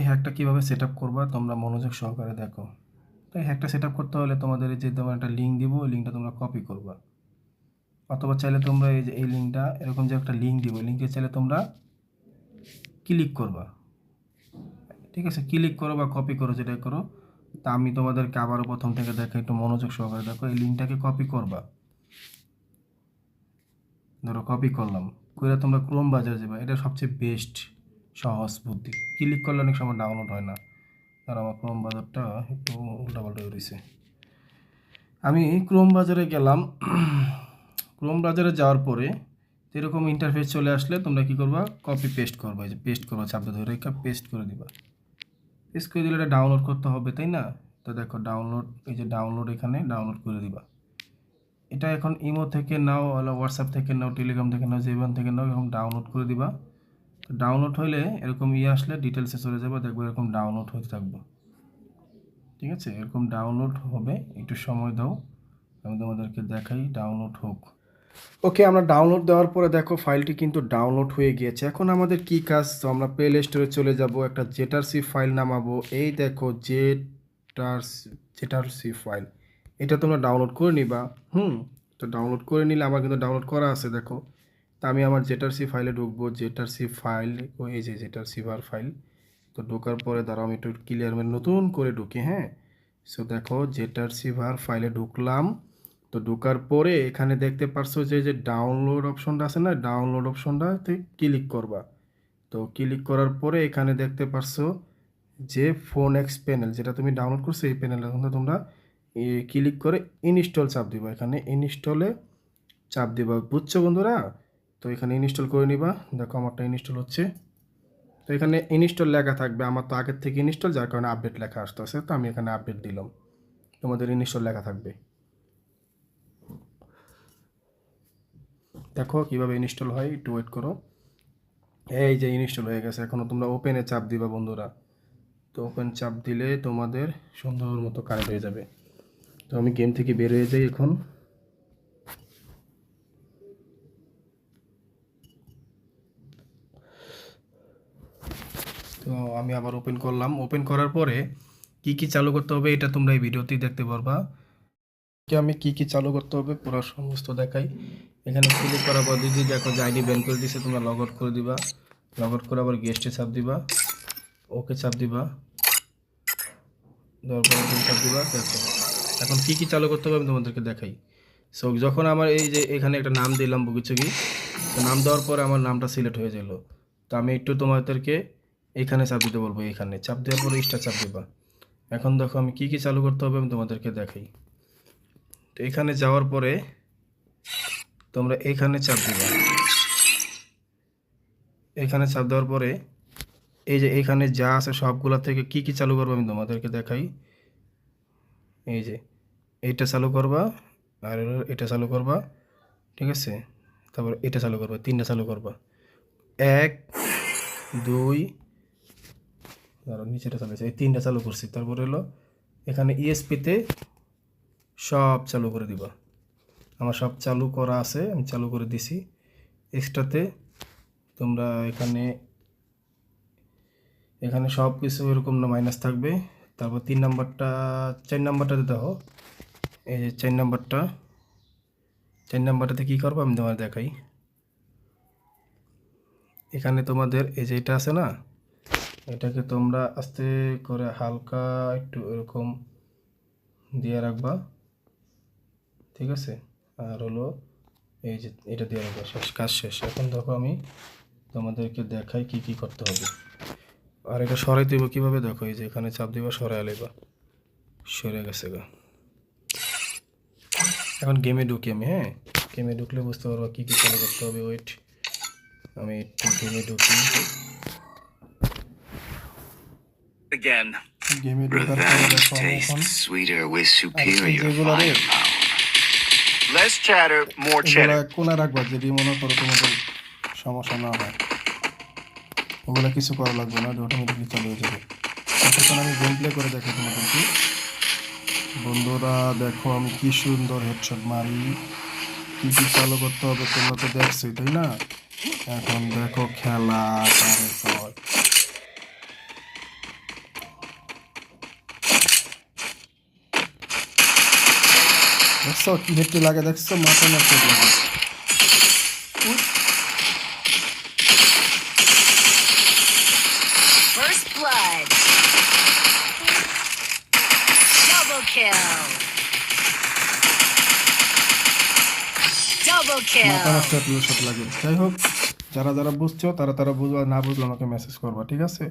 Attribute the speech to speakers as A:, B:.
A: হ্যাকটা কীভাবে set up করবা তোমরা মনোযোগ সহকারে দেখো। তো এই হ্যাকটা সেট আপ করতে হলে তোমাদের এই যে তোমার একটা লিঙ্ক দিব, ওই লিঙ্কটা তোমরা কপি করবা, অথবা চাইলে তোমরা এই যে এই লিঙ্কটা এরকম যে একটা লিঙ্ক দিব, লিঙ্কে চাইলে তোমরা ক্লিক করবা, ঠিক আছে? ক্লিক করো বা কপি করো, যেটাই করো। তা আমি তোমাদেরকে আবারও প্রথম থেকে দেখো, একটু মনোযোগ সহকারে দেখো। এই লিঙ্কটাকে কপি করবা, ধরো কপি করলাম, করে তোমরা ক্রোম বাজারে যাবে, এটা সবচেয়ে বেস্ট সহজ বুদ্ধি। ক্লিক করলে অনেক সময় ডাউনলোড হয় না, আর আমার ক্রোম বাজারটা একটু উল্টাপাল্টা হয়ে রয়েছে। আমি ক্রোম বাজারে গেলাম। ক্রোম বাজারে যাওয়ার পরে এরকম ইন্টারফেস চলে আসলে তোমরা কী করবা, কপি পেস্ট করবা, এই যে পেস্ট করবা, চাপটা ধরে রেখে পেস্ট করে দিবা। পেস্ট করে দিলে এটা ডাউনলোড করতে হবে, তাই না? তো দেখো ডাউনলোড, এই যে ডাউনলোড, এখানে ডাউনলোড করে দিবা। এটা এখন ইমো থেকে নাও, হোয়াটসঅ্যাপ থেকে নাও, টেলিগ্রাম থেকে নাও, যেখান থেকে নাও, এরকম ডাউনলোড করে দিবা। তো ডাউনলোড হলে এরকম আসলে ডিটেলসে চলে যাবে, দেখবো এরকম ডাউনলোড হতে থাকবে, ঠিক আছে? এরকম ডাউনলোড হবে, একটু সময় দাও, আমি তোমাদেরকে দেখাই ডাউনলোড হোক। ওকে, আমরা ডাউনলোড দেওয়ার পরে দেখো ফাইলটি কিন্তু ডাউনলোড হয়ে গিয়েছে। এখন আমাদের কি কাজ, তো আমরা প্লে স্টোরে চলে যাব, একটা জেটারসি ফাইল নামাবো। এই দেখো জেটারসি ফাইল, এটা তোমরা ডাউনলোড করে নিবা। তো ডাউনলোড করে নিলে আমার কিন্তু ডাউনলোড করা আছে, দেখো। তা আমি আমার জেটারসি ফাইলে ঢুকবো, জেটারসি ফাইল, এই যে জেটারসি ভার ফাইল। তো ঢোকার পরে দাঁড়াও আমি একটু ক্লিয়ার নতুন করে ঢুকি, হ্যাঁ। সো দেখো জেটারসি ভার ফাইলে ঢুকলাম। তো ঢোকার পরে এখানে দেখতে পারছো যে যে ডাউনলোড অপশনটা আছে না, ডাউনলোড অপশনটাতে ক্লিক করবা। তো ক্লিক করার পরে এখানে দেখতে পারছো যে ফোন এক্স প্যানেল, যেটা তুমি ডাউনলোড করছো, এই প্যানেলটা তোমরা ক্লিক করে ইনস্টল চাপ দিবা, এখানে ইনস্টলে চাপ দিবা, বুঝছো বন্ধুরা? তো এখানে ইনস্টল করে নিবা। দেখো আমারটা ইনস্টল হচ্ছে। তো এখানে ইনস্টল লেখা থাকবে, আমার তো আগের থেকে ইনস্টল, যার কারণে আপডেট লেখা আসতেছে, তো আমি এখানে আপডেট দিলাম। তোমাদের ইনস্টল লেখা থাকবে, দেখো কিভাবে ইনস্টল হয়, একটু ওয়েট করো। এই যে ইনস্টল হয়ে গেছে, এখনও তোমরা ওপেনে চাপ দিবা বন্ধুরা। তো ওপেন চাপ দিলে তোমাদের সুন্দর মতো কানেক্ট হয়ে যাবে। তো আমি গেম থেকে বের হয়ে যাই এখন। তো আমি আবার ওপেন করলাম। ওপেন করার পরে কি কি চালু করতে হবে এটা তোমরা এই ভিডিওতেই দেখতে পারবা। আমি কি কি চালু করতে হবে পুরো সমস্ত দেখাই। এখানে ক্লিক করার পর যদি দেখো যে আইডি ব্যান করে দিছে, তোমরা লগ আউট করে দিবা। লগ আউট করে আবার গেস্টে চাপ দিবা, ওকে চাপ দিবা, দেওয়ার পরে তুমি চাপ দিবা। দেখো এখন কি কি চালু করতে হবে আমি তোমাদেরকে দেখাই। সো যখন আমার এই যে এখানে একটা নাম দিলাম বুকিচুকি, তো নাম দেওয়ার পরে আমার নামটা সিলেক্ট হয়ে গেল। তো আমি একটু তোমাদেরকে এখানে চাপ দিতে বলবো, এখানে চাপ দেওয়ার পরে স্টার চাপ দিবা। এখন দেখো আমি কি কি চালু করতে হবে আমি তোমাদেরকে দেখাই। তো এখানে যাওয়ার পরে তোমরা এখানে চাপ দিবা। এখানে চাপ দেওয়ার পরে এই যে এখানে যা আছে সবগুলা থেকে কি কি চালু করবো আমি তোমাদেরকে দেখাই। এই যে এইটা চালু করবা, আর এটা চালু করবা, ঠিক আছে? তারপর এটা চালু করবা, তিনটা চালু করবা, 1 2, ধরো নিচেটা চালু আছে, এই তিনটা চালু করছি। তারপরে হলো এখানে ইএসপিতে সব চালু করে দিবা। আমার সব চালু করা আছে, আমি চালু করে দিছি। এক্সট্রাতে তোমরা এখানে এখানে সব কিছু এরকম না মাইনাস থাকবে। তারপর 3 নাম্বারটা 4 নাম্বারটাতে দেখো, এই যে 4 নাম্বারটাতে কী করবো আমি তোমার দেখাই। এখানে তোমাদের এই যে এটা আছে না, এটাকে তোমরা আস্তে করে হালকা একটু এরকম দিয়ে রাখবা, ঠিক আছে? আর হলো এই যে এটা দিয়ে রাখবা, শেষ, কাজ শেষ। এখন দেখো আমি তোমাদেরকে দেখাই কি কি করতে হবে। আর এটা সরাই দেবো কীভাবে, দেখো এই যে এখানে চাপ দিবা, সরাই আলাইবা, সরে গেছে গা। এখন গেমে ঢুকি আমি, হ্যাঁ। গেমে ঢুকলে বুঝতে পারবো কী কী চালু করতে হবে। ওয়েট, আমি একটু গেমে ঢুকি। গেমে ঢোকার পরে দেখো আমি এখন যেগুলো রে এগুলো কোনা রাখবা, যদি মনে করো তোমাদের সমস্যা না হয়, ওগুলো কিছু করা লাগবে না, অটোমেটিকলি চালু হয়ে যাবে। এখন আমি গেম প্লে করে দেখো তোমাদেরকে বন্ধুরা। দেখো আমি কি সুন্দর হেডশট মারি, কি কি চালু করতে হবে তোমরা তো দেখছোই, তাই না? এখন দেখো খেলা, দেখছো কি হেডটি লাগে, দেখছো মাথা নষ্ট লাগে।
B: First blood. Double kill. Double
A: মাথা নষ্ট
B: kill.
A: শট লাগে। যাই হোক, যারা যারা বুঝছো তারা তারা বুঝবা, না বুঝলে আমাকে মেসেজ করবা, ঠিক আছে।